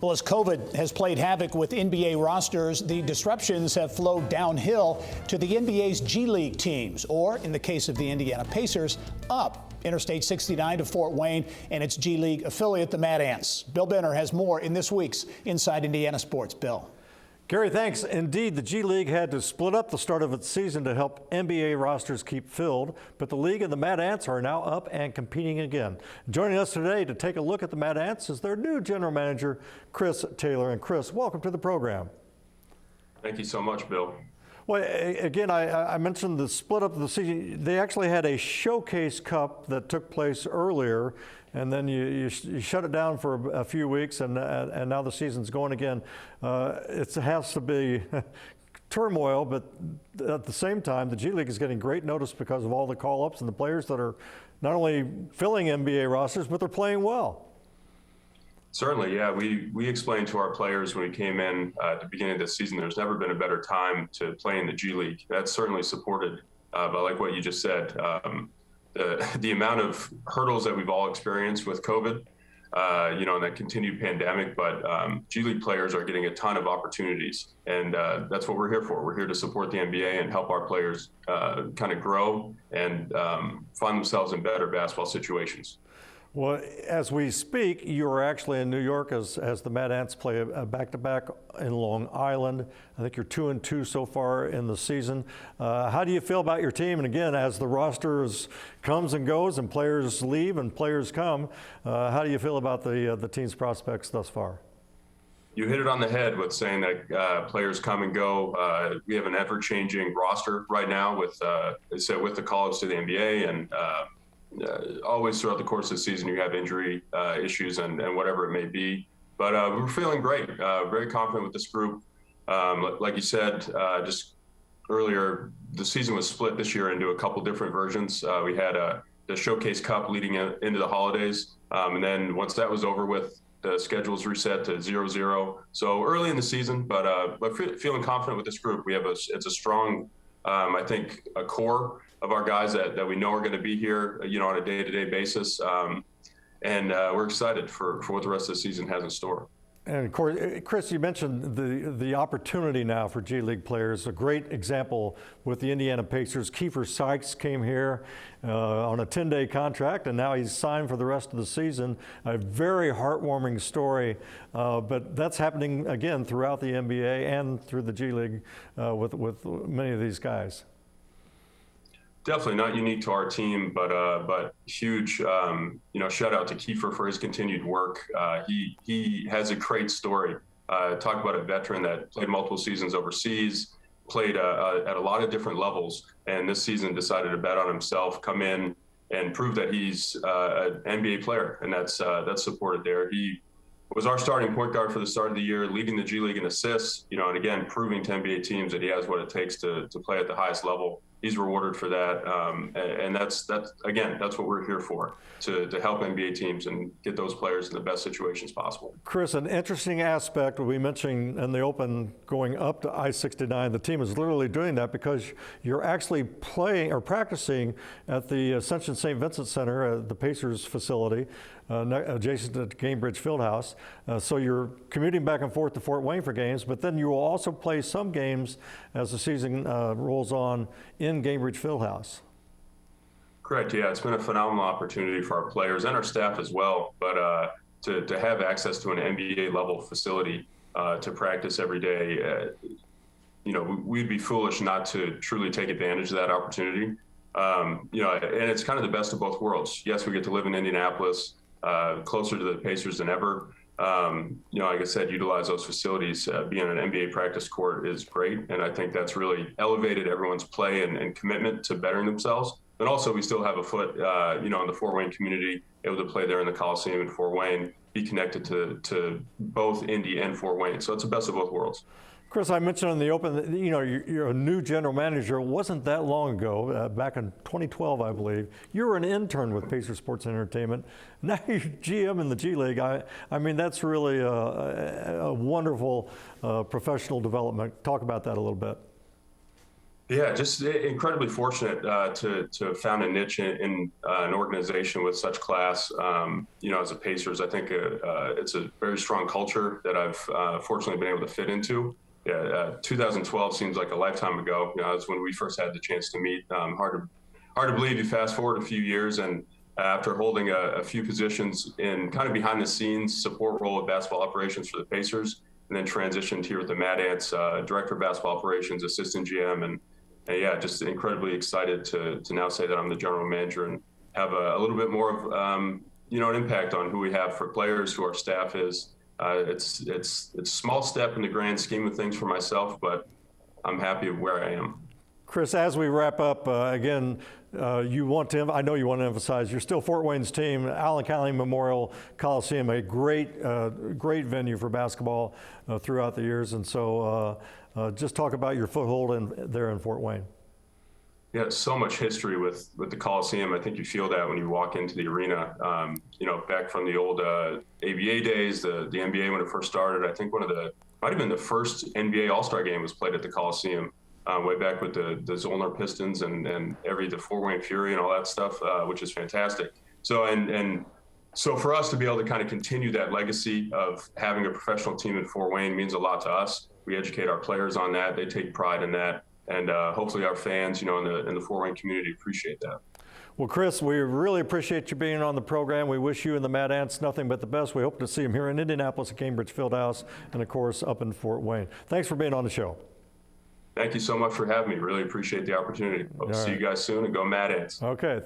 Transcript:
Well, as COVID has played havoc with NBA rosters, the disruptions have flowed downhill to the NBA's GLeague teams, or in the case of the Indiana Pacers, up Interstate 69 to Fort Wayne and its GLeague affiliate, the Mad Ants. Bill Benner has more in this week's Inside Indiana Sports. Bill. Gary, thanks. Indeed, the GLeague had to split up the start of its season to help NBA rosters keep filled, but the league and the Mad Ants are now up and competing again. Joining us today to take a look at the Mad Ants is their new general manager, Chris Taylor. And Chris, welcome to the program. Thank you so much, Bill. Well, again, I mentioned the split up of the season. They actually had a showcase cup that took place earlier, and then you shut it down for a few weeks, and now the season's going again. It has to be turmoil, but at the same time, the GLeague is getting great notice because of all the call-ups and the players that are not only filling NBA rosters, but they're playing well. Certainly, yeah. We explained to our players when we came in at the beginning of the season, there's never been a better time to play in the GLeague. That's certainly supported by like what you just said. The amount of hurdles that we've all experienced with COVID, and that continued pandemic, but GLeague players are getting a ton of opportunities, and that's what we're here for. We're here to support the NBA and help our players kind of grow and find themselves in better basketball situations. Well, as we speak, you are actually in New York as the Mad Ants play a back-to-back in Long Island. I think you're 2-2 so far in the season. How do you feel about your team? And again, as the roster comes and goes and players leave and players come, how do you feel about the team's prospects thus far? You hit it on the head with saying that players come and go. We have an ever-changing roster right now with the call-ups to the NBA and always throughout the course of the season, you have injury issues and whatever it may be. But we're feeling great, very confident with this group. Like you said just earlier, the season was split this year into a couple different versions. We had the Showcase Cup leading into the holidays. And then once that was over with, the schedule's reset to 0-0. So early in the season, but feeling confident with this group. It's a strong, I think, a core of our guys that we know are going to be here, on a day-to-day basis. And we're excited for what the rest of the season has in store. And of course, Chris, you mentioned the opportunity now for GLeague players. A great example with the Indiana Pacers. Kiefer Sykes came here on a 10-day contract, and now he's signed for the rest of the season. A very heartwarming story, but that's happening again throughout the NBA and through the GLeague with many of these guys. Definitely not unique to our team, but huge, shout out to Kiefer for his continued work. He has a great story. Talk about a veteran that played multiple seasons overseas, played at a lot of different levels, and this season decided to bet on himself, come in and prove that he's an NBA player, and that's supported there. He was our starting point guard for the start of the year, leading the G League in assists, and again, proving to NBA teams that he has what it takes to play at the highest level. He's rewarded for that, and that's what we're here for, to help NBA teams and get those players in the best situations possible. Chris, an interesting aspect we mentioned in the open going up to I-69, the team is literally doing that because you're actually playing or practicing at the Ascension St. Vincent Center, the Pacers facility, adjacent to Gainbridge Fieldhouse. So you're commuting back and forth to Fort Wayne for games, but then you will also play some games as the season rolls on in Gainbridge Fieldhouse. Correct. Yeah, it's been a phenomenal opportunity for our players and our staff as well. But to have access to an NBA level facility to practice every day, we'd be foolish not to truly take advantage of that opportunity. And it's kind of the best of both worlds. Yes, we get to live in Indianapolis, closer to the Pacers than ever. Like I said, utilize those facilities. Being an NBA practice court is great, and I think that's really elevated everyone's play and commitment to bettering themselves. But also, we still have a foot, in the Fort Wayne community, able to play there in the Coliseum in Fort Wayne, be connected to both Indy and Fort Wayne. So it's the best of both worlds. Chris, I mentioned in the open that you're a new general manager. It wasn't that long ago, back in 2012, I believe. You were an intern with Pacers Sports Entertainment. Now you're GM in the G League. I mean, that's really a wonderful professional development. Talk about that a little bit. Yeah, just incredibly fortunate to have found a niche in an organization with such class. As a Pacers, I think it's a very strong culture that I've fortunately been able to fit into. Yeah, 2012 seems like a lifetime ago. That was when we first had the chance to meet. Hard to believe you fast forward a few years, and after holding a few positions in kind of behind the scenes support role of basketball operations for the Pacers, and then transitioned here with the Mad Ants, director of basketball operations, assistant GM, and yeah, just incredibly excited to now say that I'm the general manager and have a little bit more of an impact on who we have for players, who our staff is. It's a small step in the grand scheme of things for myself, but I'm happy where I am. Chris, as we wrap up, again, I know you want to emphasize you're still Fort Wayne's team. Allen County Memorial Coliseum, a great venue for basketball throughout the years, and so just talk about your foothold there in Fort Wayne. Yeah, so much history with the Coliseum. I think you feel that when you walk into the arena. Back from the old ABA days, the NBA when it first started. I think might have been the first NBA All-Star game was played at the Coliseum. Way back with the Zollner Pistons and the Fort Wayne Fury and all that stuff, which is fantastic. So so for us to be able to kind of continue that legacy of having a professional team in Fort Wayne means a lot to us. We educate our players on that; they take pride in that, and hopefully our fans, in the Fort Wayne community, appreciate that. Well, Chris, we really appreciate you being on the program. We wish you and the Mad Ants nothing but the best. We hope to see them here in Indianapolis at Cambridge Fieldhouse, and of course up in Fort Wayne. Thanks for being on the show. Thank you so much for having me. Really appreciate the opportunity. Hope to see you guys soon, and go Mad Ants. Okay.